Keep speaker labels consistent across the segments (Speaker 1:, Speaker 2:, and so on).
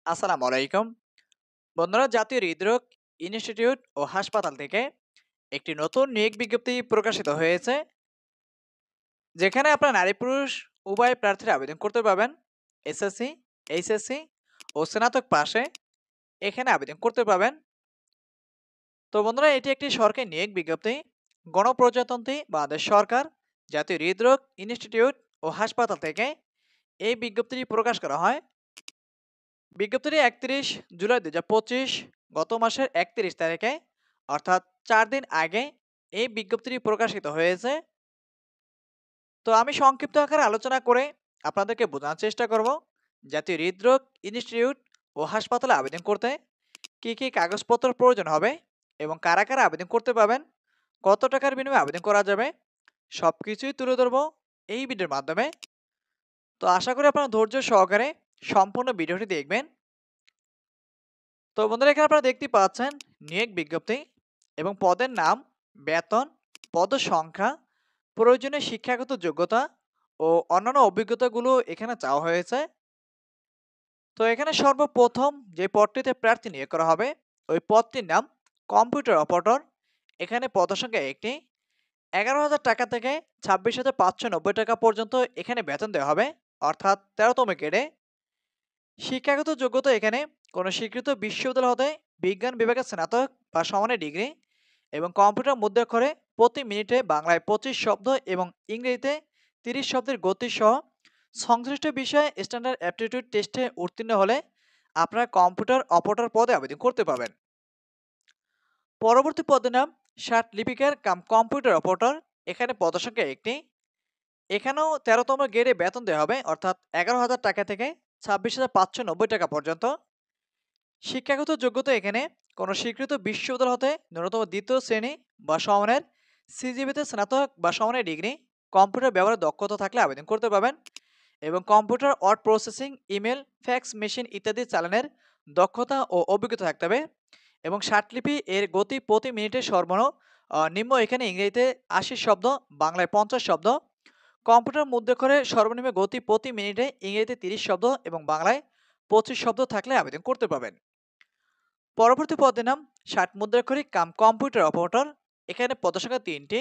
Speaker 1: আসসালামু আলাইকুম। বন্ধুরা, জাতীয় হৃদরোগ ইনস্টিটিউট ও হাসপাতাল থেকে একটি নতুন নিয়োগ বিজ্ঞপ্তি প্রকাশিত হয়েছে, যেখানে আপনার নারী পুরুষ উভয় প্রার্থীরা আবেদন করতে পারবেন। এসএসসি, এইচএসসি ও স্নাতক পাশে এখানে আবেদন করতে পারবেন। তো বন্ধুরা, এটি একটি সরকারি নিয়োগ বিজ্ঞপ্তি। গণপ্রজাতন্ত্রী বাংলাদেশ সরকার জাতীয় হৃদরোগ ইনস্টিটিউট ও হাসপাতাল থেকে এই বিজ্ঞপ্তিটি প্রকাশ করা হয়। বিজ্ঞপ্তিটি 31 জুলাই 2025 গত মাসের 31 তারিখে, অর্থাৎ 4 দিন আগে এই বিজ্ঞপ্তিটি প্রকাশিত হয়েছে। তো আমি সংক্ষিপ্ত আকারে আলোচনা করে আপনাদেরকে বোঝানোর চেষ্টা করব জাতীয় হৃদরোগ ইনস্টিটিউট ও হাসপাতালে আবেদন করতে কি কি কাগজপত্র প্রয়োজন হবে এবং কারা কারা আবেদন করতে পারবেন, কত টাকার বিনিময়ে আবেদন করা যাবে, সবকিছুই তুলে ধরবো এই ভিডিওর মাধ্যমে। তো আশা করি আপনারা ধৈর্য সহকারে সম্পূর্ণ ভিডিওটি দেখবেন। তো বন্ধুরা, এখানে আপনারা দেখতে পাচ্ছেন নিয়োগ বিজ্ঞপ্তি এবং পদের নাম, বেতন, পদ সংখ্যা, প্রয়োজনীয় শিক্ষাগত যোগ্যতা ও অন্যান্য অভিজ্ঞতাগুলো এখানে চাওয়া হয়েছে। তো এখানে সর্বপ্রথম যে পদটিতে প্রার্থী নিয়োগ করা হবে ওই পদটির নাম কম্পিউটার অপারেটর। এখানে পদসংখ্যা একটি। 11,000 টাকা থেকে 26,590 টাকা পর্যন্ত এখানে বেতন দেওয়া হবে, অর্থাৎ 13তম গ্রেডে। শিক্ষাগত যোগ্যতা এখানে কোনো স্বীকৃত বিশ্ববিদ্যালয় হতে বিজ্ঞান বিভাগে স্নাতক বা সমানের ডিগ্রি এবং কম্পিউটার মুদ্রাক্ষরে প্রতি মিনিটে বাংলায় 25 শব্দ এবং ইংরেজিতে 30 শব্দের গতি সহ সংশ্লিষ্ট বিষয়ে স্ট্যান্ডার্ড অ্যাপটিটিউড টেস্টে উত্তীর্ণ হলে আপনারা কম্পিউটার অপারেটর পদে আবেদন করতে পারবেন। পরবর্তী পদের নাম ষাট লিপিকার কাম কম্পিউটার অপারেটর। এখানে পদসংখ্যা একটি। এখানেও 13তম গ্রেডে বেতন দেওয়া হবে, অর্থাৎ 11,000 টাকা থেকে 26,590 টাকা পর্যন্ত। শিক্ষাগত যোগ্যতা এখানে কোনো স্বীকৃত বিশ্ববিদ্যালয় হতে ন্যূনতম দ্বিতীয় শ্রেণী বা সমানের সিজিপিতে স্নাতক বা সমানের ডিগ্রি, কম্পিউটার ব্যবহারের দক্ষতা থাকলে আবেদন করতে পারবেন এবং computer word processing, email, fax machine ইত্যাদি চালানোর দক্ষতা ও অভিজ্ঞতা থাকতে হবে এবং ষাটলিপি এর গতি প্রতি মিনিটে নিম্ন এখানে ইংরেজিতে 80 শব্দ, বাংলায় 50 শব্দ। কম্পিউটার মুদ্রাক্ষরে সর্বনিম্ন গতি প্রতি মিনিটে ইংরেজিতে 30 শব্দ এবং বাংলায় 25 শব্দ থাকলে আবেদন করতে পারবেন। পরবর্তী পদের নাম ষাট মুদ্রাক্ষরিক কাম কম্পিউটার অপারেটর। এখানে পদসংখ্যা তিনটি।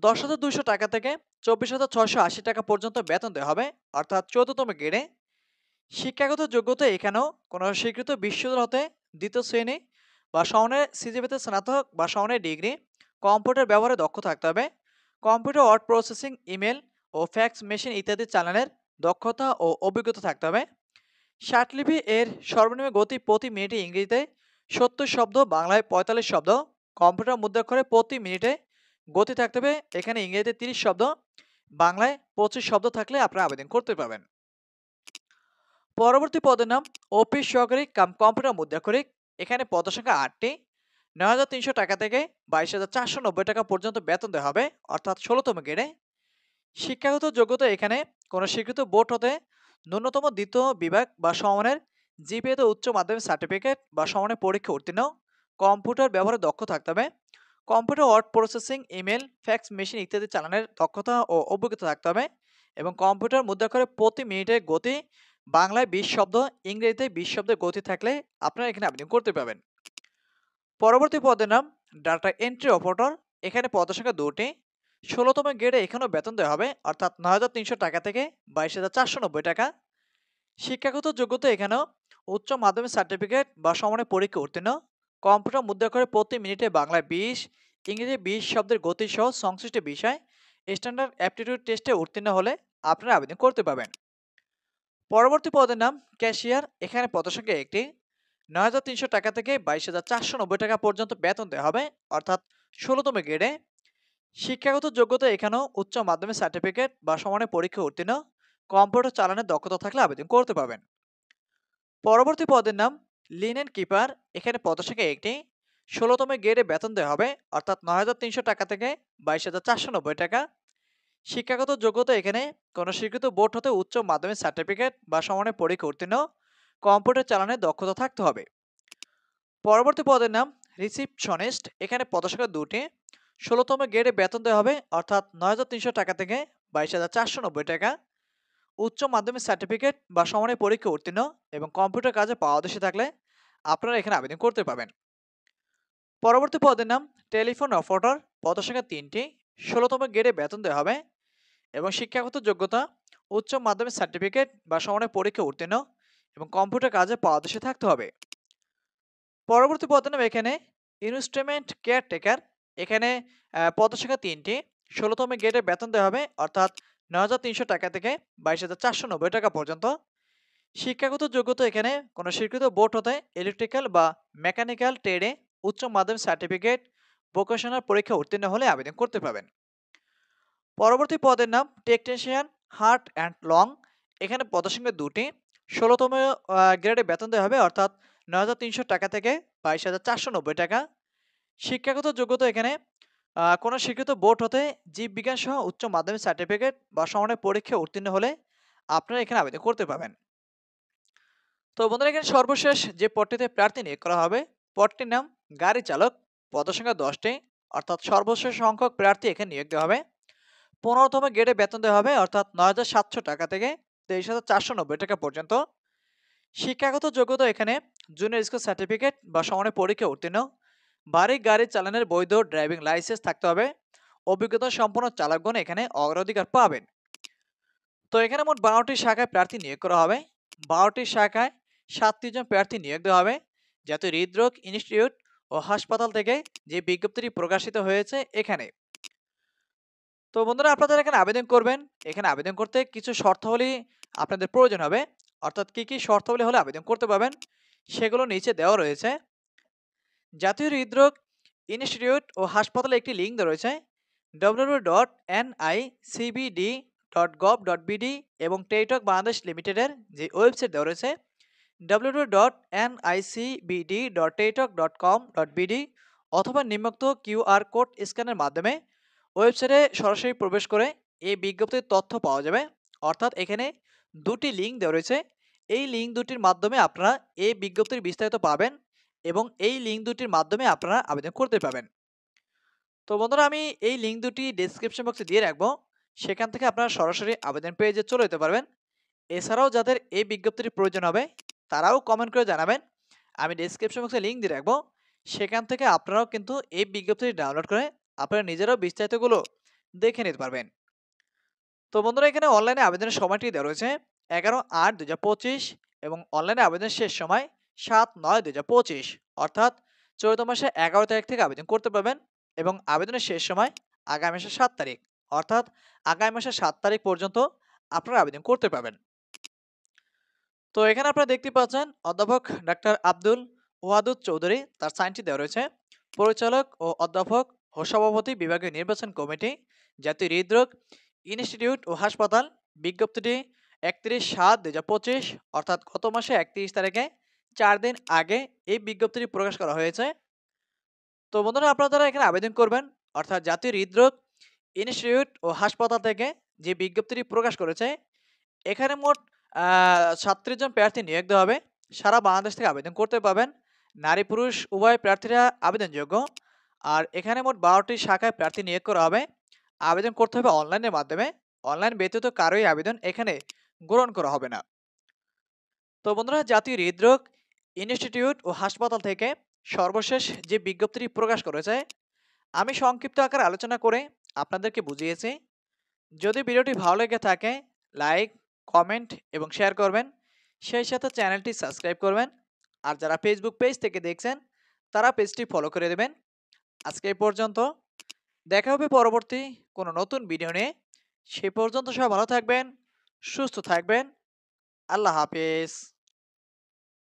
Speaker 1: 10,200 টাকা থেকে 24,680 টাকা পর্যন্ত বেতন দেওয়া হবে, অর্থাৎ 14তম গ্রেডে। শিক্ষাগত যোগ্যতা এখানেও কোনো স্বীকৃত বিশ্ববিদ্যালয় হতে দ্বিতীয় শ্রেণী বা সমানের সিজিপিতে স্নাতক বা সমানের ডিগ্রি, কম্পিউটার ব্যবহারে দক্ষ থাকতে হবে। কম্পিউটার ওয়ার্ড প্রসেসিং, ইমেল ও ফ্যাক্স মেশিন ইত্যাদি চালানোর দক্ষতা ও অভিজ্ঞতা থাকতে হবে। ষাটলিপি এর সর্বনিম্ন গতি প্রতি মিনিটে ইংরেজিতে 70 শব্দ, বাংলায় 45 শব্দ। কম্পিউটার মুদ্রাক্ষরে প্রতি মিনিটে গতি থাকতে হবে এখানে ইংরেজিতে 30 শব্দ, বাংলায় 25 শব্দ থাকলে আপনারা আবেদন করতে পারবেন। পরবর্তী পদের নাম অফিস সহকারী কাম কম্পিউটার মুদ্রাক্ষরিক। এখানে পদসংখ্যা আটটি। 9,300 টাকা থেকে 22,490 টাকা পর্যন্ত বেতন দেওয়া হবে, অর্থাৎ 16তম গ্রেডে। শিক্ষাগত যোগ্যতা এখানে কোনো স্বীকৃত বোর্ড হতে ন্যূনতম দ্বিতীয় বিভাগ বা সমানের জিপিএতে উচ্চ মাধ্যমিক সার্টিফিকেট বা সমানের পরীক্ষা উত্তীর্ণ, কম্পিউটার ব্যবহারে দক্ষ থাকতে হবে। Computer word processing, email, fax machine ইত্যাদি চালানোর দক্ষতা ও অভিজ্ঞতা থাকতে হবে এবং কম্পিউটার মুদ্রাক্ষরে প্রতি মিনিটে গতি বাংলায় 20 শব্দ, ইংরেজিতে 20 শব্দের গতি থাকলে আপনারা এখানে আবেদন করতে পারবেন। পরবর্তী পদের নাম ডাটা এন্ট্রি অপারেটর। এখানে পদসংখ্যা দুটি। 16তম গ্রেডে এখানেও বেতন দেওয়া হবে, অর্থাৎ 9,300 টাকা থেকে 22,490 টাকা। শিক্ষাগত যোগ্যতা এখানেও উচ্চ মাধ্যমিক সার্টিফিকেট বা সমানের পরীক্ষা উত্তীর্ণ, কম্পিউটার মুদ্রাক্ষরে প্রতি মিনিটে বাংলায় 20, ইংরেজি 20 শব্দের গতি সহ সংশ্লিষ্ট বিষয় স্ট্যান্ডার্ড অ্যাপটিটিউড টেস্টে উত্তীর্ণ হলে আপনারা আবেদন করতে পারবেন। পরবর্তী পদের নাম ক্যাশিয়ার। এখানে পদসংখ্যা একটি। 9,300 টাকা থেকে 22,490 টাকা পর্যন্ত বেতন দেওয়া হবে, অর্থাৎ 16তম গ্রেডে। শিক্ষাগত যোগ্যতা এখানেও উচ্চ মাধ্যমিক সার্টিফিকেট বা সমানের পরীক্ষা উত্তীর্ণ, কম্পিউটার চালানোর দক্ষতা থাকলে আবেদন করতে পারবেন। পরবর্তী পদের নাম লিনেন কিপার। এখানে পদসংখ্যা একটি। 16তম গ্রেডে বেতন দেওয়া হবে, অর্থাৎ 9,300 টাকা থেকে 22,490 টাকা। শিক্ষাগত যোগ্যতা এখানে কোনো স্বীকৃত বোর্ড হতে উচ্চ মাধ্যমিক সার্টিফিকেট বা সমানের পরীক্ষা উত্তীর্ণ, কম্পিউটার চালানোর দক্ষতা থাকতে হবে। পরবর্তী পদের নাম রিসিপশনিস্ট। এখানে পদসংখ্যা দুটি। 16তম গ্রেডে বেতন দেওয়া হবে, অর্থাৎ 9,300 টাকা থেকে 22,490 টাকা। উচ্চ মাধ্যমিক সার্টিফিকেট বা সমানের পরীক্ষা উত্তীর্ণ এবং কম্পিউটার কাজে পারদর্শী থাকলে আপনারা এখানে আবেদন করতে পারবেন। পরবর্তী পদের নাম টেলিফোন অপারেটর, পদ সংখ্যা ৩টি, ১৬তম গ্রেডে বেতন দেওয়া হবে এবং শিক্ষাগত যোগ্যতা উচ্চ মাধ্যমিক সার্টিফিকেট বা সমানের পরীক্ষা উত্তীর্ণ এবং কম্পিউটার কাজে পারদর্শী থাকতে হবে। পরবর্তী পদের নাম এখানে ইনস্ট্রুমেন্ট কেয়ারটেকার, এখানে পদ সংখ্যা ৩টি, ১৬তম গ্রেডে বেতন দেওয়া হবে অর্থাৎ ৯,৩০০ টাকা থেকে ২২,৪৯০ টাকা পর্যন্ত। শিক্ষাগত যোগ্যতা এখানে কোনো স্বীকৃত বোর্ড হতে ইলেকট্রিক্যাল বা মেকানিক্যাল ট্রেডে উচ্চ মাধ্যমিক সার্টিফিকেট ভোকেশনাল পরীক্ষা উত্তীর্ণ হলে আবেদন করতে পারবেন। পরবর্তী পদের নাম টেকনিশিয়ান হার্ট অ্যান্ড লং, এখানে পদসংখ্যা ২টি, ১৬তম গ্রেডে বেতন দেওয়া হবে অর্থাৎ ৯,৩০০ টাকা থেকে ২২,৪৯০ টাকা। শিক্ষাগত যোগ্যতা এখানে কোনো স্বীকৃত বোর্ড হতে জীববিজ্ঞান সহ উচ্চ মাধ্যমিক সার্টিফিকেট বা সমানের পরীক্ষা উত্তীর্ণ হলে আপনারা এখানে আবেদন করতে পারবেন। তো বন্ধুরা এখানে সর্বশেষ যে পদটিতে প্রার্থী নিয়োগ করা হবে পদটির নাম গাড়ি চালক, পদসংখ্যা 10টি অর্থাৎ সর্বশেষ সংখ্যক প্রার্থী এখানে নিয়োগ দেওয়া হবে। ১৫তম গ্রেডে বেতন দেওয়া হবে অর্থাৎ ৯,৭০০ টাকা থেকে ২৩,৪৯০ টাকা পর্যন্ত। শিক্ষাগত যোগ্যতা এখানে জুনিয়র স্কুল সার্টিফিকেট বা সমানের পরীক্ষা উত্তীর্ণ, ভারী গাড়ি চালানোর বৈধ ড্রাইভিং লাইসেন্স থাকতে হবে। অভিজ্ঞতা সম্পন্ন চালকগণ এখানে অগ্রাধিকার পাবেন। তো এখানে মোট ১২টি শাখায় প্রার্থী নিয়োগ করা হবে। ১২টি শাখায় ৭০ জন প্রার্থী নিয়োগ দেওয়া হবে। জাতীয় হৃদরোগ ইনস্টিটিউট ও হাসপাতাল থেকে যে বিজ্ঞপ্তিটি প্রকাশিত হয়েছে এখানে। তো বন্ধুরা আপনারা এখানে আবেদন করবেন, এখানে আবেদন করতে কিছু শর্তাবলী আপনাদের প্রয়োজন হবে। অর্থাৎ কি শর্তাবলী হলে আবেদন করতে পারবেন সেগুলো নিচে দেওয়া রয়েছে। জাতীয় হৃদরোগ ইনস্টিটিউট ও হাসপাতালে একটি লিঙ্ক দেওয়া রয়েছে www.nicbd.gov.bd এবং টেলিটক বাংলাদেশ লিমিটেডের যে ওয়েবসাইট দেওয়া রয়েছে www.nicbd.teletalk.com.bd অথবা নিম্নোক্ত কিউআর কোড স্ক্যানের মাধ্যমে ওয়েবসাইটে সরাসরি প্রবেশ করে এই বিজ্ঞপ্তির তথ্য পাওয়া যাবে। অর্থাৎ এখানে দুটি লিঙ্ক দেওয়া রয়েছে, এই লিঙ্ক দুটির মাধ্যমে আপনারা এই বিজ্ঞপ্তির বিস্তারিত পাবেন এবং এই লিঙ্ক দুটির মাধ্যমে আপনারা আবেদন করতে পারবেন। তো বন্ধুরা আমি এই লিঙ্ক দুটি ডেসক্রিপশন বক্সে দিয়ে রাখবো, সেখান থেকে আপনারা সরাসরি আবেদন পেজে চলে যেতে পারবেন। এছাড়াও যাদের এই বিজ্ঞপ্তির প্রয়োজন হবে তারাও কমেন্ট করে জানাবেন, আমি ডেসক্রিপশন বক্সে লিঙ্ক দিয়ে রাখবো, সেখান থেকে আপনারাও কিন্তু এই বিজ্ঞপ্তিটি ডাউনলোড করে আপনারা নিজেরাও বিস্তারিতগুলো দেখে নিতে পারবেন। তো বন্ধুরা এখানে অনলাইনে আবেদনের সময়টি দেওয়া রয়েছে 11/8/2025 এবং অনলাইনে আবেদনের শেষ সময় 7/9/2025 অর্থাৎ চলতি মাসে 11 তারিখ থেকে আবেদন করতে পারবেন এবং আবেদনের শেষ সময় আগামী মাসের 7 তারিখ অর্থাৎ আগামী মাসের 7 তারিখ পর্যন্ত আপনারা আবেদন করতে পারবেন। তো এখানে আপনারা দেখতে পাচ্ছেন অধ্যাপক ডাক্তার আব্দুল ওয়াদুদ চৌধুরী, তার সাইনটি দেওয়া রয়েছে, পরিচালক ও অধ্যাপক ও সভাপতি বিভাগীয় নির্বাচন কমিটি, জাতীয় হৃদরোগ ইনস্টিটিউট ও হাসপাতাল। বিজ্ঞপ্তিটি 31/7/2025 অর্থাৎ গত মাসে 31 তারিখে 4 দিন আগে এই বিজ্ঞপ্তিটি প্রকাশ করা হয়েছে। তো বন্ধুরা আপনারা যারা এখানে আবেদন করবেন অর্থাৎ জাতীয় হৃদরোগ ইনস্টিটিউট ও হাসপাতাল থেকে যে বিজ্ঞপ্তিটি প্রকাশ করেছে এখানে মোট ৩৭ জন প্রার্থী নিয়োগ দেওয়া হবে। সারা বাংলাদেশ থেকে আবেদন করতে পারবেন, নারী পুরুষ উভয় প্রার্থীরা আবেদনযোগ্য। আর এখানে মোট ১২টি শাখায় প্রার্থী নিয়োগ করা হবে। আবেদন করতে হবে অনলাইনের মাধ্যমে, অনলাইন ব্যতীত কারোই আবেদন এখানে গ্রহণ করা হবে না। তো বন্ধুরা জাতীয় হৃদরোগ ইনস্টিটিউট ও হাসপাতাল থেকে সর্বশেষ যে বিজ্ঞপ্তিটি প্রকাশ করেছে আমি সংক্ষিপ্ত আকারে আলোচনা করে আপনাদেরকে বুঝিয়েছি। যদি ভিডিওটি ভালো লেগে থাকে লাইক, কমেন্ট এবং শেয়ার করবেন, সেই সাথে চ্যানেলটি সাবস্ক্রাইব করবেন। আর যারা ফেসবুক পেজ থেকে দেখছেন তারা পেজটি ফলো করে দেবেন। আজকে এই পর্যন্ত, দেখা হবে পরবর্তী কোনো নতুন ভিডিও নিয়ে। সে পর্যন্ত সবাই ভালো থাকবেন, সুস্থ থাকবেন। আল্লাহ হাফেজ।